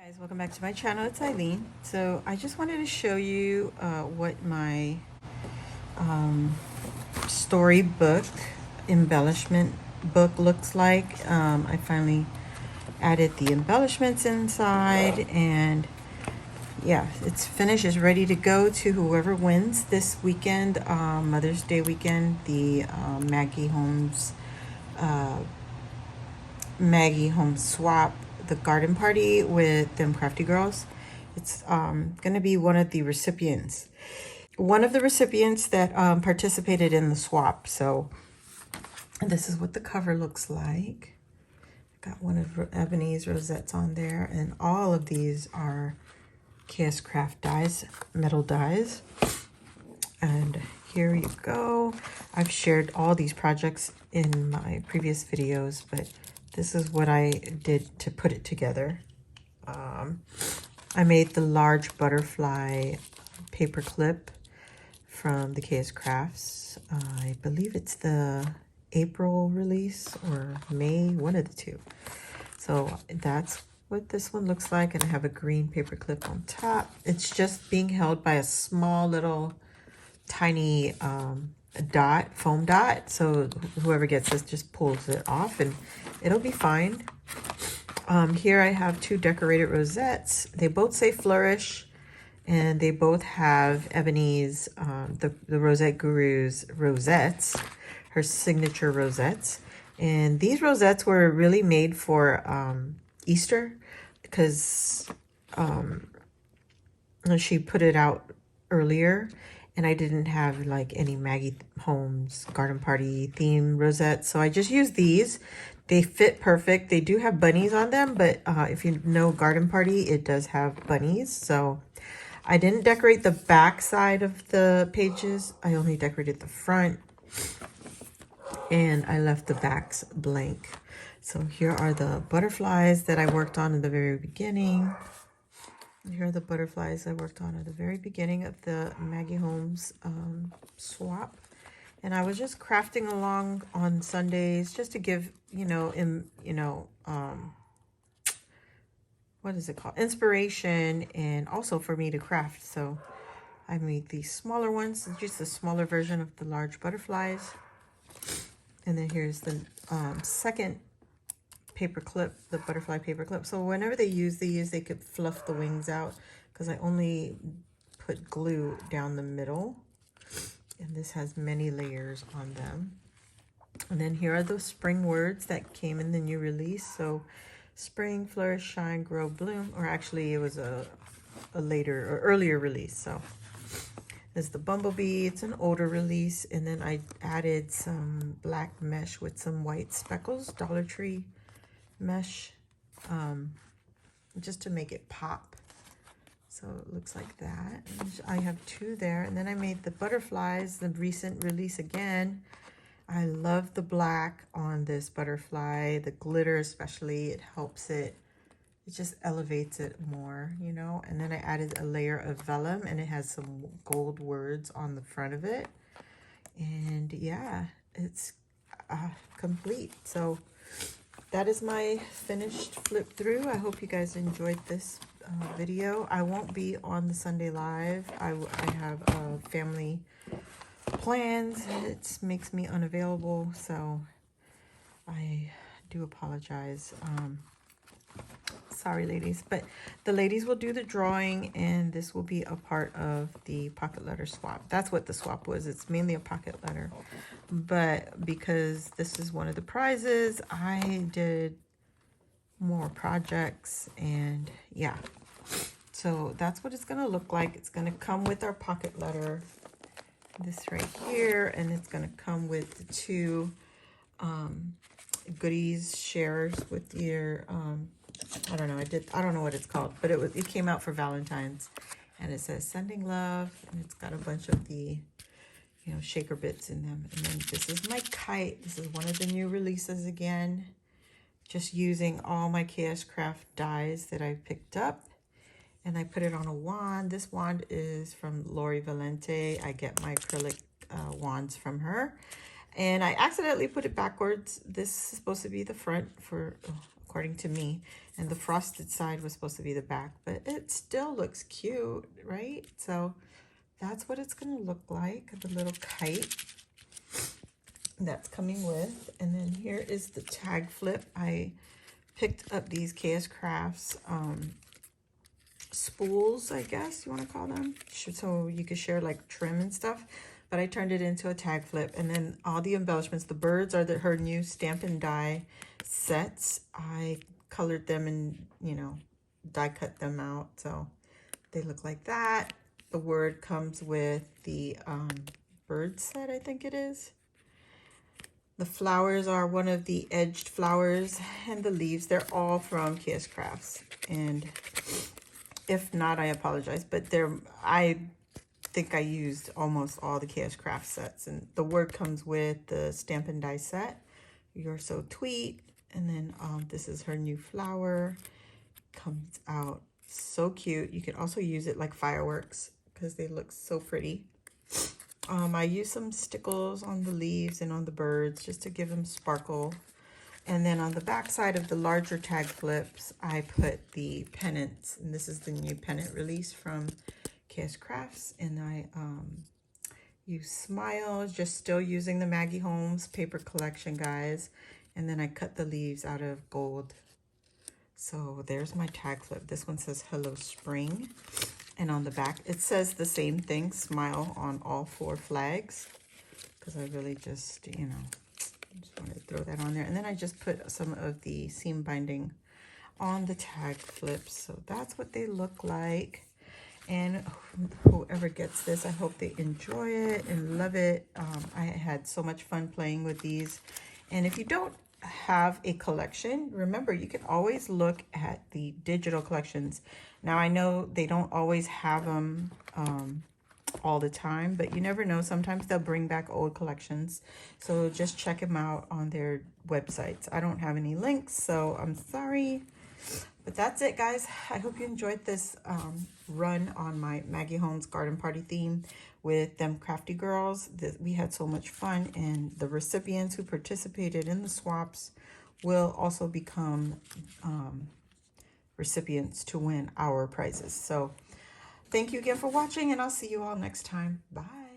Guys, welcome back to my channel. It's Eileen. So I just wanted to show you what my storybook embellishment book looks like. I finally added the embellishments inside, and yeah, it's finished. It's ready to go to whoever wins this weekend, Mother's Day weekend, the Maggie Home Swap, the garden party with them crafty girls. It's gonna be one of the recipients. One of the recipients that participated in the swap. So this is what the cover looks like. Got one of Ebony's rosettes on there, and all of these are KS Craft dies, metal dies. And here you go. I've shared all these projects in my previous videos, but this is what I did to put it together. I made the large butterfly paper clip from the KS Crafts. I believe it's the April release or May, one of the two. So that's what this one looks like, and I have a green paper clip on top. It's just being held by a small little tiny foam dot, so whoever gets this just pulls it off and it'll be fine. Here I have two decorated rosettes. They both say flourish, and they both have Ebony's the Rosette Guru's rosettes, her signature rosettes. And these rosettes were really made for Easter, because she put it out earlier, and I didn't have like any Maggie Holmes garden party theme rosettes, so I just used these. They fit perfect. They do have bunnies on them, but if you know garden party, it does have bunnies. So I didn't decorate the back side of the pages. I only decorated the front, and I left the backs blank. So here are the butterflies that I worked on in the very beginning. Here are the butterflies I worked on at the very beginning of the Maggie Holmes swap. And I was just crafting along on Sundays just to give, what is it called? Inspiration, and also for me to craft. So I made these smaller ones, just a smaller version of the large butterflies. And then here's the second paper clip, the butterfly paper clip. So whenever they use these, they could fluff the wings out, because I only put glue down the middle, and this has many layers on them. And then here are the spring words that came in the new release. So spring, flourish, shine, grow, bloom, or actually it was a later or earlier release. So there's the bumblebee. It's an older release. And then I added some black mesh with some white speckles, Dollar Tree mesh, just to make it pop. So it looks like that. And I have two there. And then I made the butterflies, the recent release again. I love the black on this butterfly, the glitter especially. It helps it just elevates it more, And then I added a layer of vellum, and it has some gold words on the front of it. And yeah, it's complete. So that is my finished flip through. I hope you guys enjoyed this video. I won't be on the Sunday live. I have family plans. It makes me unavailable, so I do apologize. Sorry, ladies, but the ladies will do the drawing, and this will be a part of the pocket letter swap. That's what the swap was. It's mainly a pocket letter, but because this is one of the prizes, I did more projects, and yeah. So that's what it's going to look like. It's going to come with our pocket letter, this right here, and it's going to come with the two goodies shares with your I don't know what it's called, but it came out for Valentine's, and it says sending love, and it's got a bunch of the shaker bits in them. And then this is my kite. This is one of the new releases again, just using all my KS Craft dies that I picked up, and I put it on a wand. This wand is from Lori Valente. I get my acrylic wands from her. And I accidentally put it backwards. This is supposed to be the front according to me. And the frosted side was supposed to be the back. But it still looks cute, right? So that's what it's going to look like. The little kite that's coming with. And then here is the tag flip. I picked up these KS Crafts spools, I guess you want to call them, so you could share like trim and stuff. But I turned it into a tag flip, and then all the embellishments. The birds are her new stamp and die sets. I colored them and, you know, die cut them out, so they look like that. The word comes with the bird set, I think it is. The flowers are one of the edged flowers, and the leaves, they're all from KS Crafts. And if not, I apologize, but I think I used almost all the KS Craft sets. And the word comes with the stamp and die set. You're So Tweet. And then this is her new flower. Comes out so cute. You can also use it like fireworks because they look so pretty. I used some stickles on the leaves and on the birds just to give them sparkle. And then on the back side of the larger tag flips, I put the pennants. And this is the new pennant release from KS Crafts. And I use Smile, just still using the Maggie Holmes paper collection, guys. And then I cut the leaves out of gold. So there's my tag flip. This one says Hello Spring. And on the back, it says the same thing, Smile, on all 4 flags. Because I really just, you know, just wanted to throw that on there. And then I just put some of the seam binding on the tag flips. So that's what they look like. And whoever gets this, I hope they enjoy it and love it. I had so much fun playing with these. And if you don't have a collection, remember, you can always look at the digital collections. Now, I know they don't always have them all the time, but you never know. Sometimes they'll bring back old collections. So just check them out on their websites. I don't have any links, so I'm sorry. But that's it, guys. I hope you enjoyed this run on my Maggie Holmes garden party theme with them crafty girls. We had so much fun, and the recipients who participated in the swaps will also become recipients to win our prizes. So thank you again for watching, and I'll see you all next time. Bye.